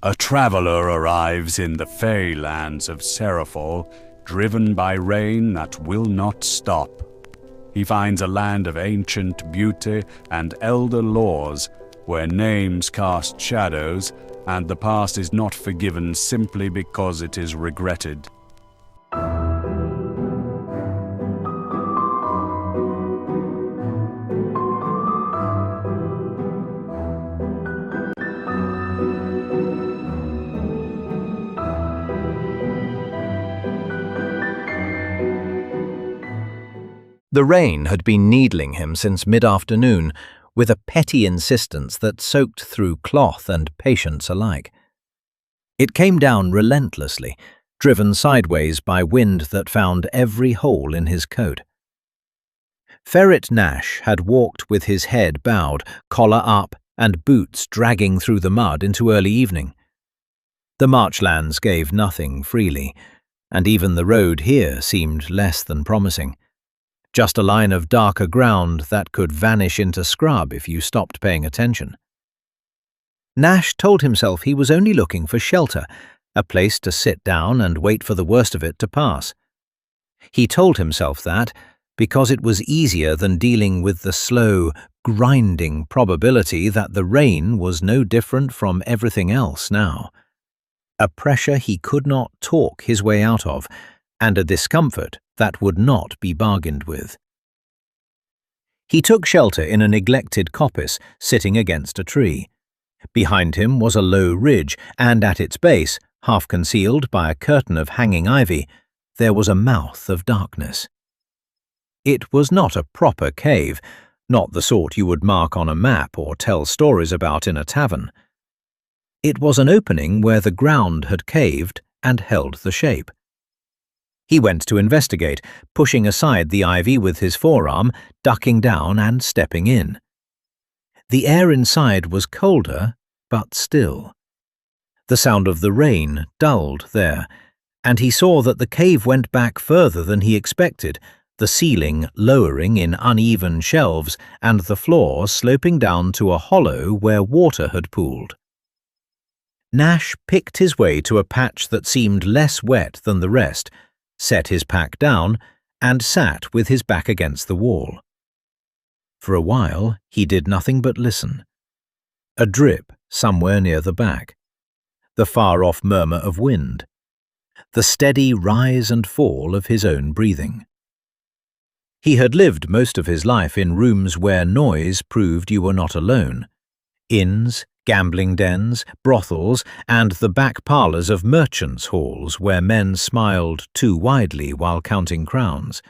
A traveler arrives in the fairy lands of Serafall, driven by rain that will not stop. He finds a land of ancient beauty and elder laws, where names cast shadows, and the past is not forgiven simply because it is regretted. The rain had been needling him since mid-afternoon, with a petty insistence that soaked through cloth and patience alike. It came down relentlessly, driven sideways by wind that found every hole in his coat. Ferret Nash had walked with his head bowed, collar up, and boots dragging through the mud into early evening. The Marchlands gave nothing freely, and even the road here seemed less than promising. Just a line of darker ground that could vanish into scrub if you stopped paying attention. Nash told himself he was only looking for shelter, a place to sit down and wait for the worst of it to pass. He told himself that because it was easier than dealing with the slow, grinding probability that the rain was no different from everything else now. A pressure he could not talk his way out of, and a discomfort that would not be bargained with. He took shelter in a neglected coppice sitting against a tree. Behind him was a low ridge, and at its base, half concealed by a curtain of hanging ivy, there was a mouth of darkness. It was not a proper cave, not the sort you would mark on a map or tell stories about in a tavern. It was an opening where the ground had caved and held the shape. He went to investigate, pushing aside the ivy with his forearm, ducking down and stepping in. The air inside was colder, but still. The sound of the rain dulled there, and he saw that the cave went back further than he expected, the ceiling lowering in uneven shelves and the floor sloping down to a hollow where water had pooled. Nash picked his way to a patch that seemed less wet than the rest, set his pack down, and sat with his back against the wall. For a while, he did nothing but listen. A drip somewhere near the back, the far-off murmur of wind, the steady rise and fall of his own breathing. He had lived most of his life in rooms where noise proved you were not alone. Inns, gambling dens, brothels, and the back parlours of merchants' halls where men smiled too widely while counting crowns.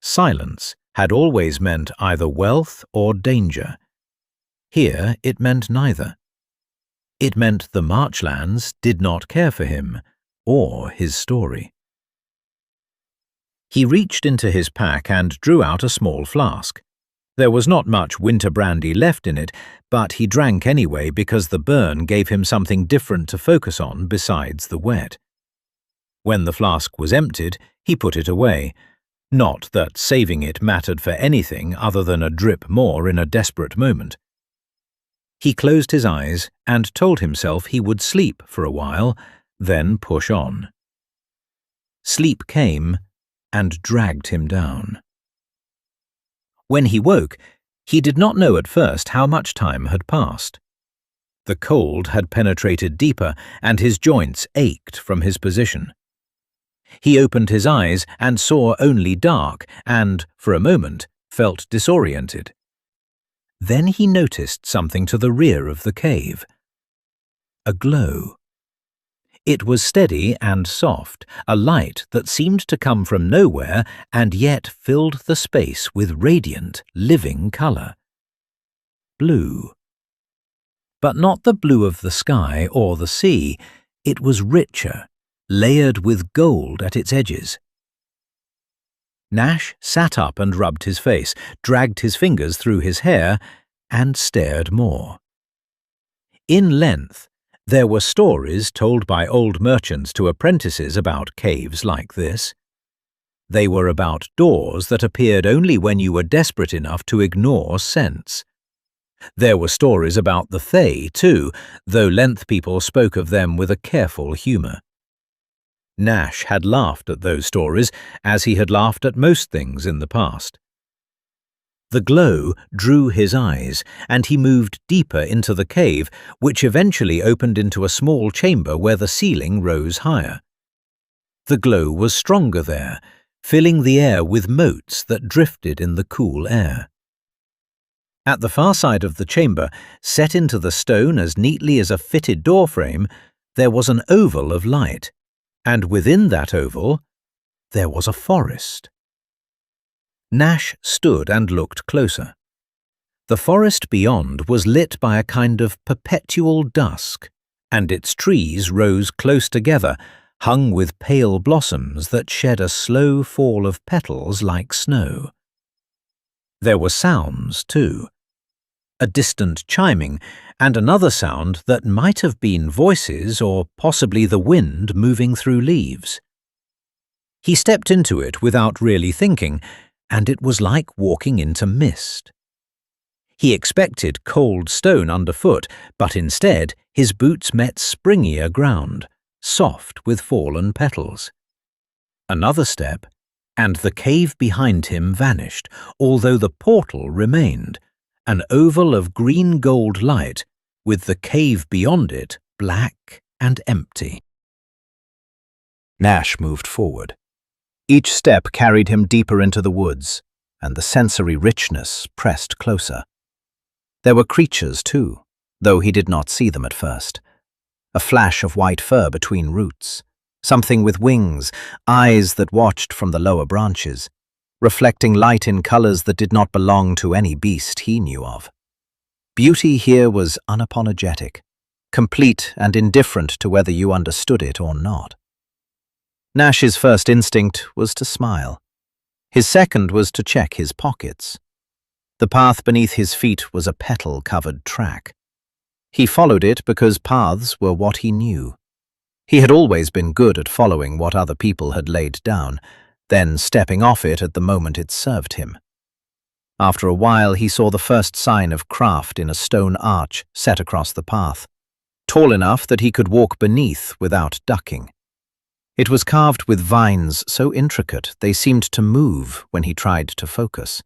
Silence had always meant either wealth or danger. Here it meant neither. It meant the Marchlands did not care for him or his story. He reached into his pack and drew out a small flask. There was not much winter brandy left in it, but he drank anyway because the burn gave him something different to focus on besides the wet. When the flask was emptied, he put it away. Not that saving it mattered for anything other than a drip more in a desperate moment. He closed his eyes and told himself he would sleep for a while, then push on. Sleep came and dragged him down. When he woke, he did not know at first how much time had passed. The cold had penetrated deeper, and his joints ached from his position. He opened his eyes and saw only dark, and, for a moment, felt disoriented. Then he noticed something to the rear of the cave. A glow. It was steady and soft, a light that seemed to come from nowhere and yet filled the space with radiant, living colour. Blue. But not the blue of the sky or the sea. It was richer, layered with gold at its edges. Nash sat up and rubbed his face, dragged his fingers through his hair, and stared more. In length, there were stories told by old merchants to apprentices about caves like this. They were about doors that appeared only when you were desperate enough to ignore sense. There were stories about the Fae, too, though Length people spoke of them with a careful humour. Nash had laughed at those stories, as he had laughed at most things in the past. The glow drew his eyes, and he moved deeper into the cave, which eventually opened into a small chamber where the ceiling rose higher. The glow was stronger there, filling the air with motes that drifted in the cool air. At the far side of the chamber, set into the stone as neatly as a fitted doorframe, there was an oval of light, and within that oval there was a forest. Nash stood and looked closer. The forest beyond was lit by a kind of perpetual dusk, and its trees rose close together, hung with pale blossoms that shed a slow fall of petals like snow. There were sounds, too. A distant chiming, and another sound that might have been voices or possibly the wind moving through leaves. He stepped into it without really thinking, and it was like walking into mist. He expected cold stone underfoot, but instead his boots met springier ground, soft with fallen petals. Another step, and the cave behind him vanished, although the portal remained, an oval of green-gold light, with the cave beyond it black and empty. Nash moved forward. Each step carried him deeper into the woods, and the sensory richness pressed closer. There were creatures, too, though he did not see them at first. A flash of white fur between roots, something with wings, eyes that watched from the lower branches, reflecting light in colors that did not belong to any beast he knew of. Beauty here was unapologetic, complete and indifferent to whether you understood it or not. Nash's first instinct was to smile. His second was to check his pockets. The path beneath his feet was a petal-covered track. He followed it because paths were what he knew. He had always been good at following what other people had laid down, then stepping off it at the moment it served him. After a while he saw the first sign of craft in a stone arch set across the path, tall enough that he could walk beneath without ducking. It was carved with vines so intricate they seemed to move when he tried to focus.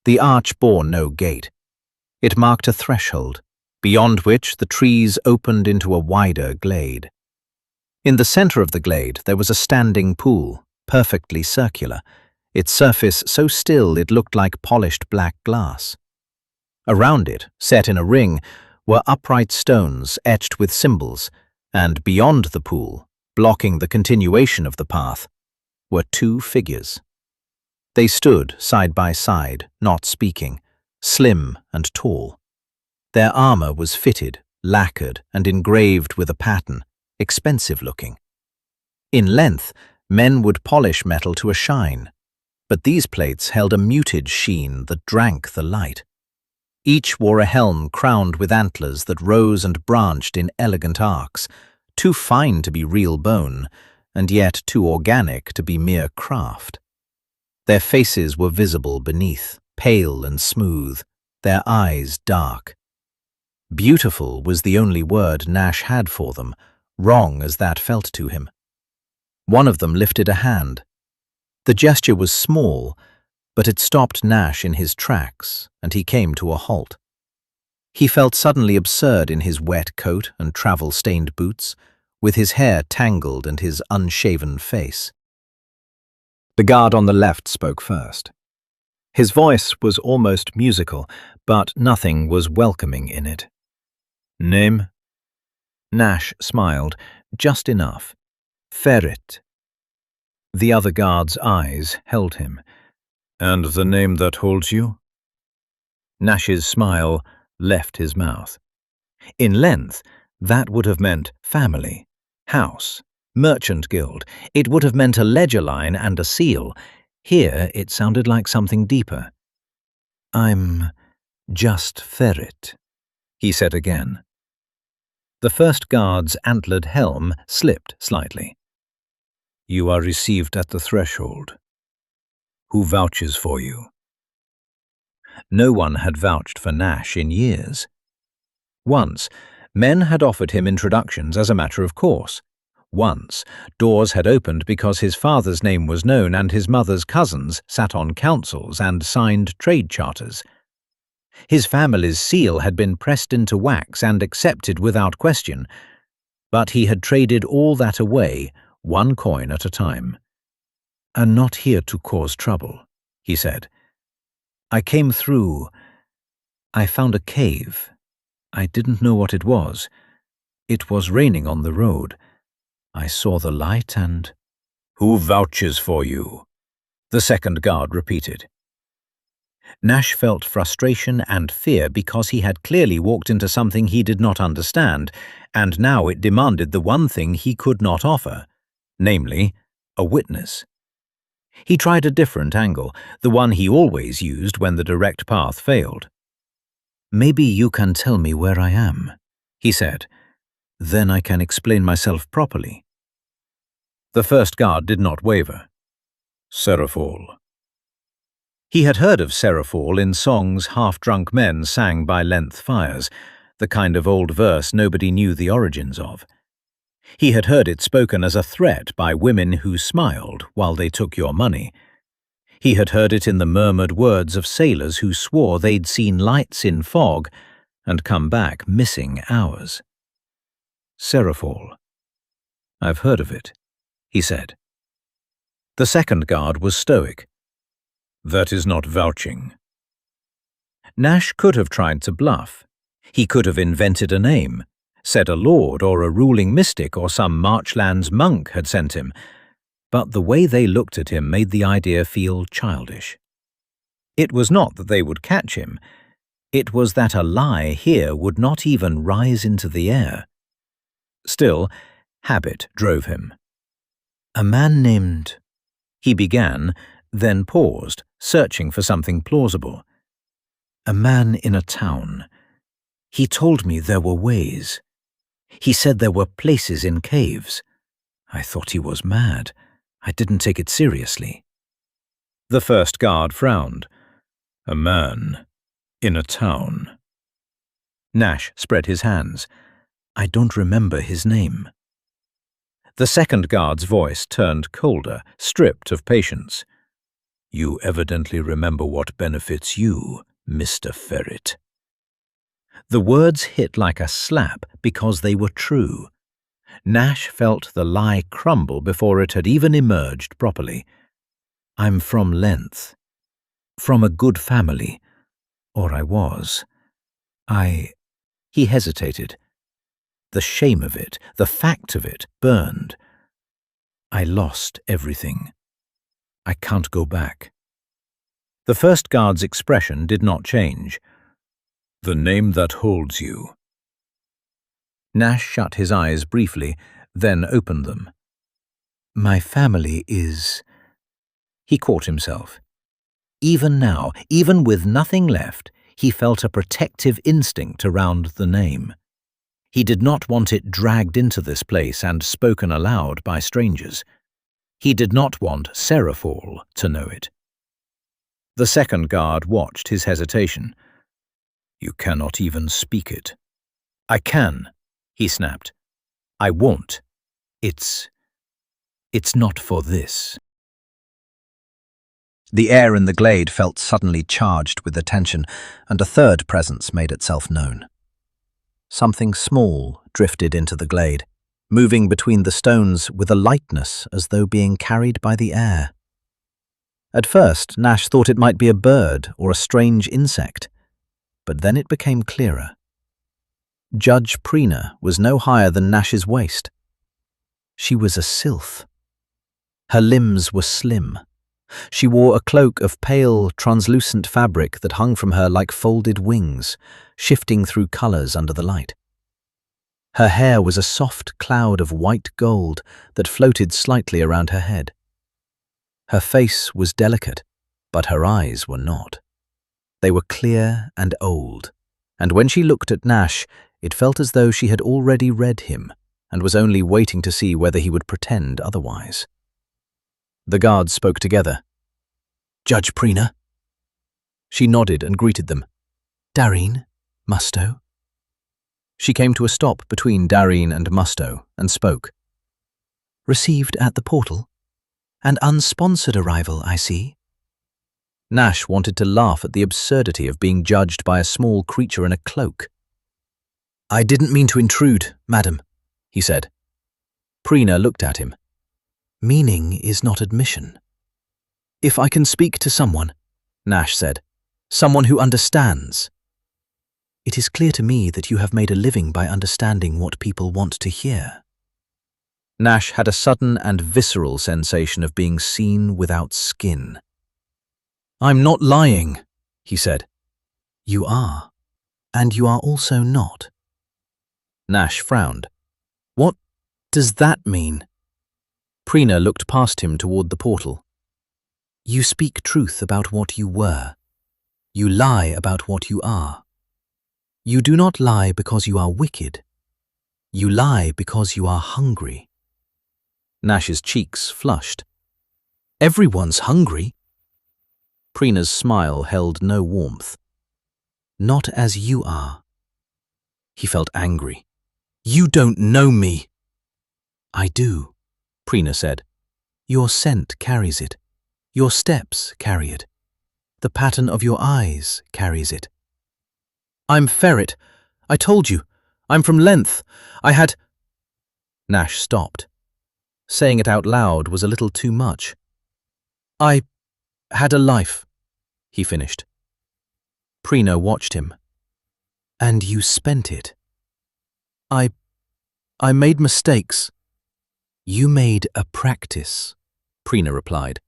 The arch bore no gate. It marked a threshold, beyond which the trees opened into a wider glade. In the center of the glade there was a standing pool, perfectly circular, its surface so still it looked like polished black glass. Around it, set in a ring, were upright stones etched with symbols, and beyond the pool, blocking the continuation of the path, were two figures. They stood side by side, not speaking, slim and tall. Their armor was fitted, lacquered, and engraved with a pattern, expensive-looking. In length, men would polish metal to a shine, but these plates held a muted sheen that drank the light. Each wore a helm crowned with antlers that rose and branched in elegant arcs, too fine to be real bone, and yet too organic to be mere craft. Their faces were visible beneath, pale and smooth, their eyes dark. Beautiful was the only word Nash had for them, wrong as that felt to him. One of them lifted a hand. The gesture was small, but it stopped Nash in his tracks, and he came to a halt. He felt suddenly absurd in his wet coat and travel-stained boots, with his hair tangled and his unshaven face. The guard on the left spoke first. His voice was almost musical, but nothing was welcoming in it. "Name?" Nash smiled, just enough. "Ferret." The other guard's eyes held him. "And the name that holds you?" Nash's smile left his mouth. In length, that would have meant family, house, merchant guild. It would have meant a ledger line and a seal. Here it sounded like something deeper. "I'm just Ferret," he said again. The first guard's antlered helm slipped slightly. "You are received at the threshold. Who vouches for you?" No one had vouched for Nash in years. Once, men had offered him introductions as a matter of course. Once, doors had opened because his father's name was known and his mother's cousins sat on councils and signed trade charters. His family's seal had been pressed into wax and accepted without question, but he had traded all that away, one coin at a time. "I'm not here to cause trouble," he said. "I came through. I found a cave. I didn't know what it was. It was raining on the road. I saw the light and—" "Who vouches for you?" the second guard repeated. Nash felt frustration and fear because he had clearly walked into something he did not understand, and now it demanded the one thing he could not offer, namely, a witness. He tried a different angle, the one he always used when the direct path failed. "Maybe you can tell me where I am," he said. "Then I can explain myself properly." The first guard did not waver. "Serafall." He had heard of Serafall in songs half-drunk men sang by length fires, the kind of old verse nobody knew the origins of. He had heard it spoken as a threat by women who smiled while they took your money. He had heard it in the murmured words of sailors who swore they'd seen lights in fog and come back missing hours. "Serafall. I've heard of it," he said. The second guard was stoic. "That is not vouching." Nash could have tried to bluff. He could have invented a name, said a lord or a ruling mystic or some Marchlands monk had sent him, but the way they looked at him made the idea feel childish. It was not that they would catch him. It was that a lie here would not even rise into the air. Still, habit drove him. "A man named—" he began, then paused, searching for something plausible. "A man in a town. He told me there were ways. He said there were places in caves. I thought he was mad. I didn't take it seriously." The first guard frowned. "A man in a town." Nash spread his hands. "I don't remember his name." The second guard's voice turned colder, stripped of patience. "You evidently remember what benefits you, Mr. Ferret." The words hit like a slap because they were true. Nash felt the lie crumble before it had even emerged properly. "I'm from Length. From a good family. Or I was. He hesitated. The shame of it, the fact of it, burned. "I lost everything. I can't go back." The first guard's expression did not change. "The name that holds you." Nash shut his eyes briefly, then opened them. "My family is—" He caught himself. Even now, even with nothing left, he felt a protective instinct around the name. He did not want it dragged into this place and spoken aloud by strangers. He did not want Serafall to know it. The second guard watched his hesitation. "You cannot even speak it." "I can," he snapped. "I won't. It's not for this." The air in the glade felt suddenly charged with attention, and a third presence made itself known. Something small drifted into the glade, moving between the stones with a lightness as though being carried by the air. At first, Nash thought it might be a bird or a strange insect, but then it became clearer. Judge Prina was no higher than Nash's waist. She was a sylph. Her limbs were slim. She wore a cloak of pale, translucent fabric that hung from her like folded wings, shifting through colors under the light. Her hair was a soft cloud of white gold that floated slightly around her head. Her face was delicate, but her eyes were not. They were clear and old, and when she looked at Nash, it felt as though she had already read him and was only waiting to see whether he would pretend otherwise. The guards spoke together. "Judge Prina?" She nodded and greeted them. "Darreen, Musto?" She came to a stop between Darreen and Musto and spoke. "Received at the portal? An unsponsored arrival, I see." Nash wanted to laugh at the absurdity of being judged by a small creature in a cloak. "I didn't mean to intrude, madam," he said. Prina looked at him. "Meaning is not admission." "If I can speak to someone," Nash said, "someone who understands." "It is clear to me that you have made a living by understanding what people want to hear." Nash had a sudden and visceral sensation of being seen without skin. "I'm not lying," he said. "You are, and you are also not." Nash frowned. "What does that mean?" Prina looked past him toward the portal. "You speak truth about what you were. You lie about what you are. You do not lie because you are wicked. You lie because you are hungry." Nash's cheeks flushed. "Everyone's hungry." Prina's smile held no warmth. "Not as you are." He felt angry. "You don't know me." "I do," Prina said. "Your scent carries it. Your steps carry it. The pattern of your eyes carries it." "I'm Ferret. I told you. I'm from Length. I had—" Nash stopped. Saying it out loud was a little too much. "I had a life," he finished. Prina watched him. "And you spent it." I made mistakes." "You made a practice," Prina replied.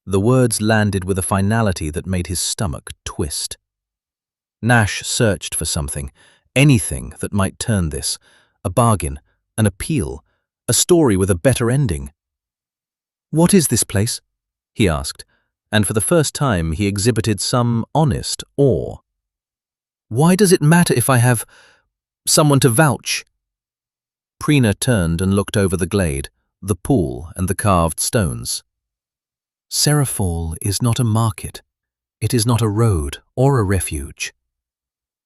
The words landed with a finality that made his stomach twist. Nash searched for something, anything that might turn this, a bargain, an appeal, a story with a better ending. "What is this place?" he asked, and for the first time he exhibited some honest awe. "Why does it matter if I have someone to vouch?" Prina turned and looked over the glade, the pool and the carved stones. "Serafall is not a market. It is not a road or a refuge.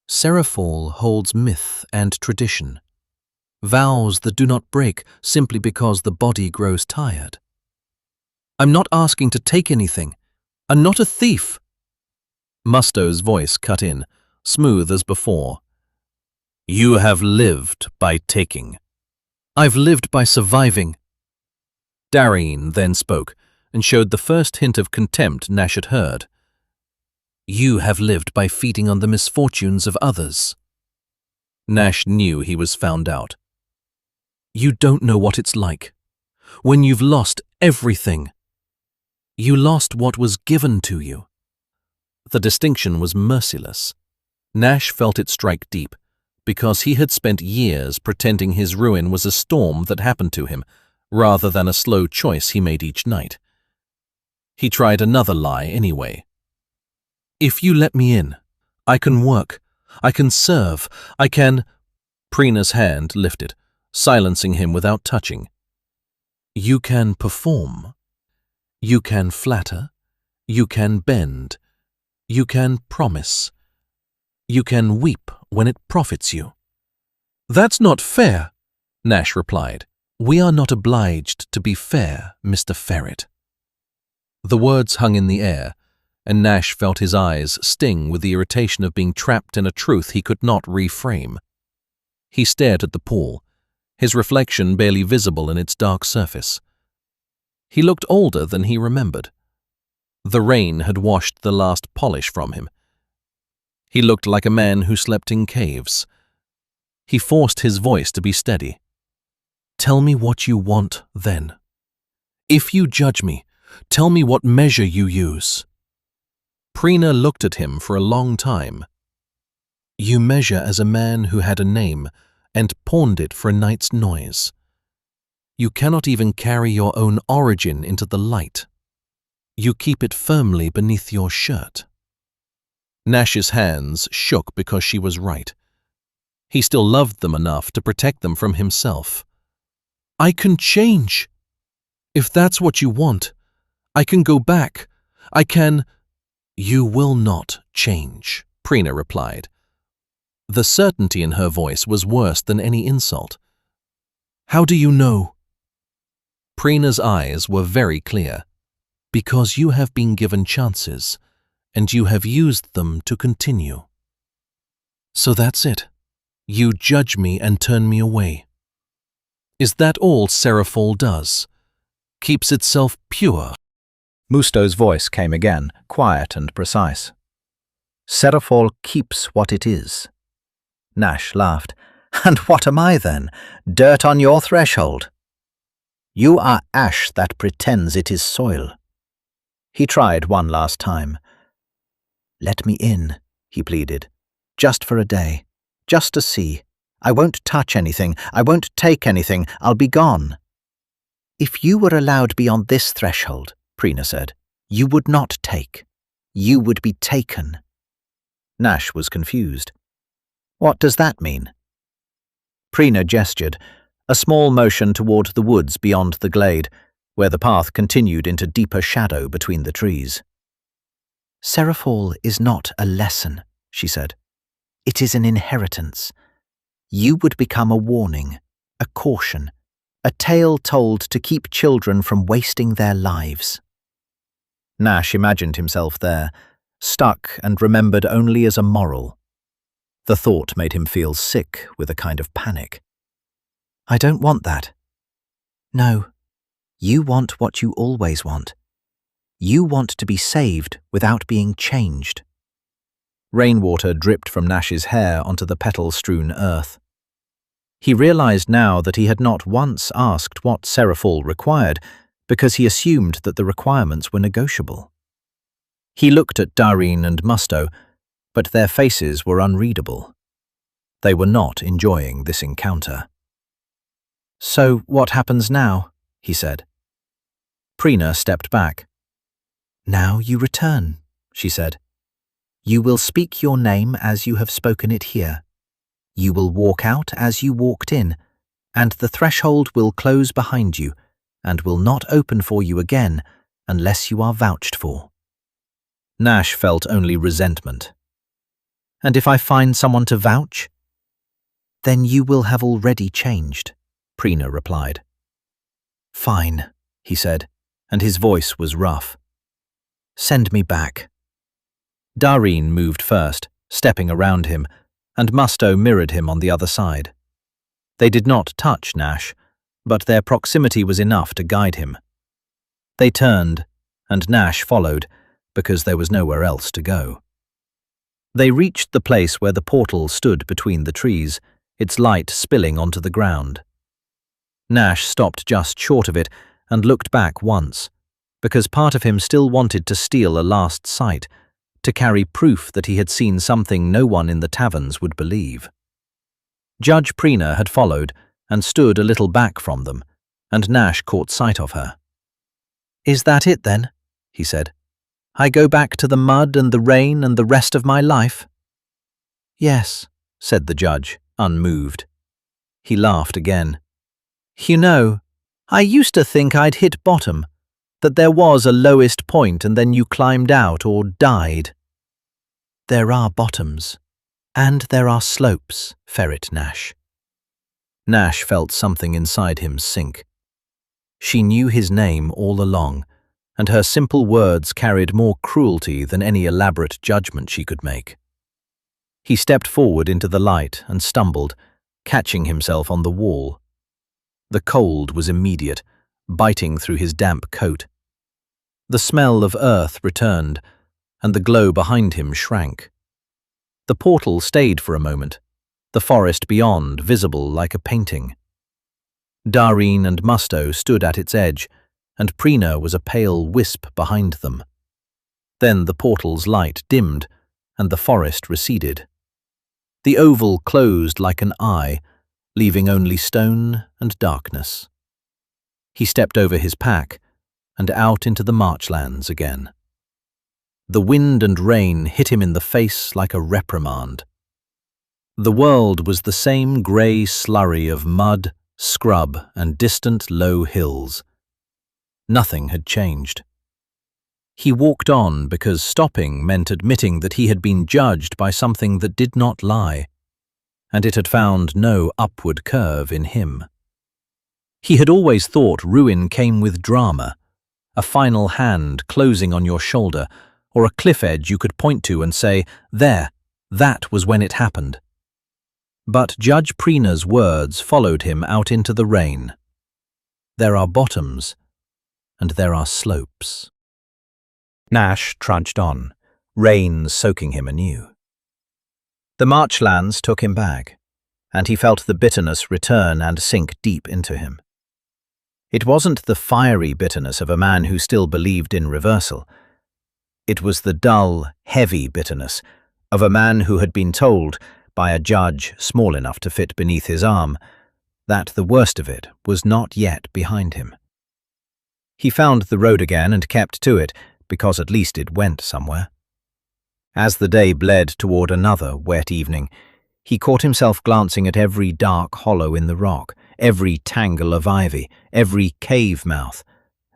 Serafall holds myth and tradition, vows that do not break simply because the body grows tired. I'm not asking to take anything. I'm not a thief." Musto's voice cut in, smooth as before. "You have lived by taking." "I've lived by surviving." Darreen then spoke and showed the first hint of contempt Nash had heard. "You have lived by feeding on the misfortunes of others." Nash knew he was found out. "You don't know what it's like. When you've lost everything. You lost what was given to you." The distinction was merciless. Nash felt it strike deep, because he had spent years pretending his ruin was a storm that happened to him, rather than a slow choice he made each night. He tried another lie anyway. "If you let me in, I can work, I can serve, I can—" Prina's hand lifted, silencing him without touching. "You can perform. You can flatter. You can bend. You can promise. You can weep when it profits you." "That's not fair," Nash replied. "We are not obliged to be fair, Mr. Ferret." The words hung in the air, and Nash felt his eyes sting with the irritation of being trapped in a truth he could not reframe. He stared at the pool, his reflection barely visible in its dark surface. He looked older than he remembered. The rain had washed the last polish from him. He looked like a man who slept in caves. He forced his voice to be steady. "Tell me what you want, then. If you judge me, tell me what measure you use." Prina looked at him for a long time. "You measure as a man who had a name and pawned it for a night's noise. You cannot even carry your own origin into the light. You keep it firmly beneath your shirt." Nash's hands shook because she was right. He still loved them enough to protect them from himself. "I can change. If that's what you want, I can go back. I can—" "You will not change," Prina replied. The certainty in her voice was worse than any insult. "How do you know?" Prina's eyes were very clear. "Because you have been given chances, and you have used them to continue. So that's it. You judge me and turn me away. Is that all Serafall does? Keeps itself pure?" Musto's voice came again, quiet and precise. "Serafall keeps what it is." Nash laughed. "And what am I then? Dirt on your threshold?" "You are ash that pretends it is soil." He tried one last time. "Let me in," he pleaded. "Just for a day. Just to see. I won't touch anything. I won't take anything. I'll be gone." "If you were allowed beyond this threshold," Prina said, "you would not take. You would be taken." Nash was confused. "What does that mean?" Prina gestured, a small motion toward the woods beyond the glade, where the path continued into deeper shadow between the trees. "Serafall is not a lesson," she said. "It is an inheritance. You would become a warning, a caution, a tale told to keep children from wasting their lives." Nash imagined himself there, stuck and remembered only as a moral. The thought made him feel sick with a kind of panic. "I don't want that." "No, you want what you always want. You want to be saved without being changed." Rainwater dripped from Nash's hair onto the petal-strewn earth. He realized now that he had not once asked what Serafall required, because he assumed that the requirements were negotiable. He looked at Durn and Musto, but their faces were unreadable. They were not enjoying this encounter. "So what happens now?" he said. Prina stepped back. "Now you return," she said. "You will speak your name as you have spoken it here. You will walk out as you walked in, and the threshold will close behind you and will not open for you again unless you are vouched for." Nash felt only resentment. "And if I find someone to vouch?" "Then you will have already changed," Prina replied. "Fine," he said, and his voice was rough. "Send me back." Durn moved first, stepping around him, and Musto mirrored him on the other side. They did not touch Nash, but their proximity was enough to guide him. They turned, and Nash followed, because there was nowhere else to go. They reached the place where the portal stood between the trees, its light spilling onto the ground. Nash stopped just short of it and looked back once, because part of him still wanted to steal a last sight, to carry proof that he had seen something no one in the taverns would believe. Judge Prina had followed and stood a little back from them, and Nash caught sight of her. "Is that it then?" he said. "I go back to the mud and the rain and the rest of my life?" "Yes," said the judge, unmoved. He laughed again. "You know, I used to think I'd hit bottom, that there was a lowest point and then you climbed out or died." "There are bottoms, and there are slopes," ferret Nash. Nash felt something inside him sink. She knew his name all along, and her simple words carried more cruelty than any elaborate judgment she could make. He stepped forward into the light and stumbled, catching himself on the wall. The cold was immediate, biting through his damp coat. The smell of earth returned, and the glow behind him shrank. The portal stayed for a moment, the forest beyond visible like a painting. Durn and Musto stood at its edge, and Prina was a pale wisp behind them. Then the portal's light dimmed, and the forest receded. The oval closed like an eye, leaving only stone and darkness. He stepped over his pack and out into the Marchlands again. The wind and rain hit him in the face like a reprimand. The world was the same grey slurry of mud, scrub, and distant low hills. Nothing had changed. He walked on because stopping meant admitting that he had been judged by something that did not lie, and it had found no upward curve in him. He had always thought ruin came with drama, a final hand closing on your shoulder, or a cliff edge you could point to and say, "There, that was when it happened." But Judge Preena's words followed him out into the rain. There are bottoms, and there are slopes. Nash trudged on, rain soaking him anew. The Marchlands took him back, and he felt the bitterness return and sink deep into him. It wasn't the fiery bitterness of a man who still believed in reversal. It was the dull, heavy bitterness of a man who had been told, by a judge small enough to fit beneath his arm, that the worst of it was not yet behind him. He found the road again and kept to it, because at least it went somewhere. As the day bled toward another wet evening, he caught himself glancing at every dark hollow in the rock, every tangle of ivy, every cave mouth,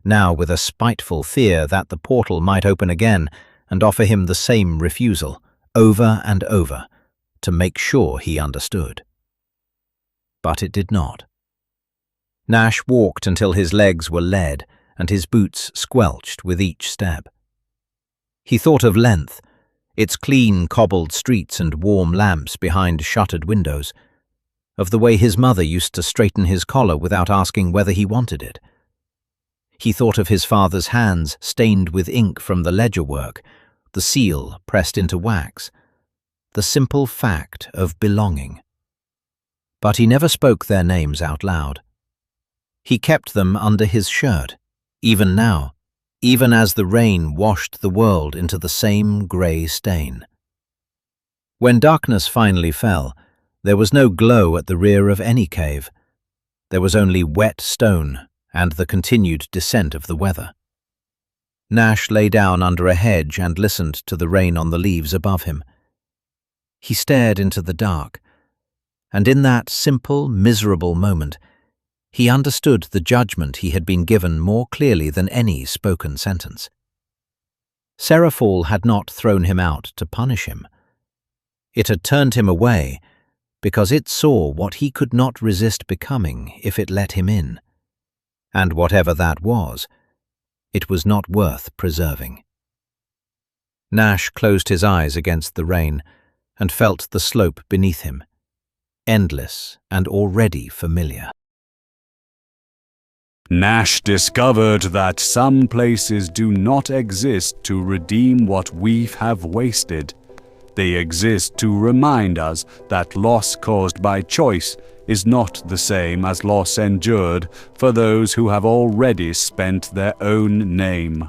now with a spiteful fear that the portal might open again and offer him the same refusal, over and over, to make sure he understood. But it did not. Nash walked until his legs were lead and his boots squelched with each step. He thought of length, its clean cobbled streets and warm lamps behind shuttered windows, of the way his mother used to straighten his collar without asking whether he wanted it. He thought of his father's hands stained with ink from the ledger work, the seal pressed into wax, the simple fact of belonging. But he never spoke their names out loud. He kept them under his shirt, even now, even as the rain washed the world into the same grey stain. When darkness finally fell, there was no glow at the rear of any cave. There was only wet stone and the continued descent of the weather. Nash lay down under a hedge and listened to the rain on the leaves above him. He stared into the dark, and in that simple, miserable moment, he understood the judgment he had been given more clearly than any spoken sentence. Serafall had not thrown him out to punish him. It had turned him away because it saw what he could not resist becoming if it let him in. And whatever that was, it was not worth preserving. Nash closed his eyes against the rain and felt the slope beneath him, endless and already familiar. Nash discovered that some places do not exist to redeem what we have wasted. They exist to remind us that loss caused by choice is not the same as loss endured for those who have already spent their own name.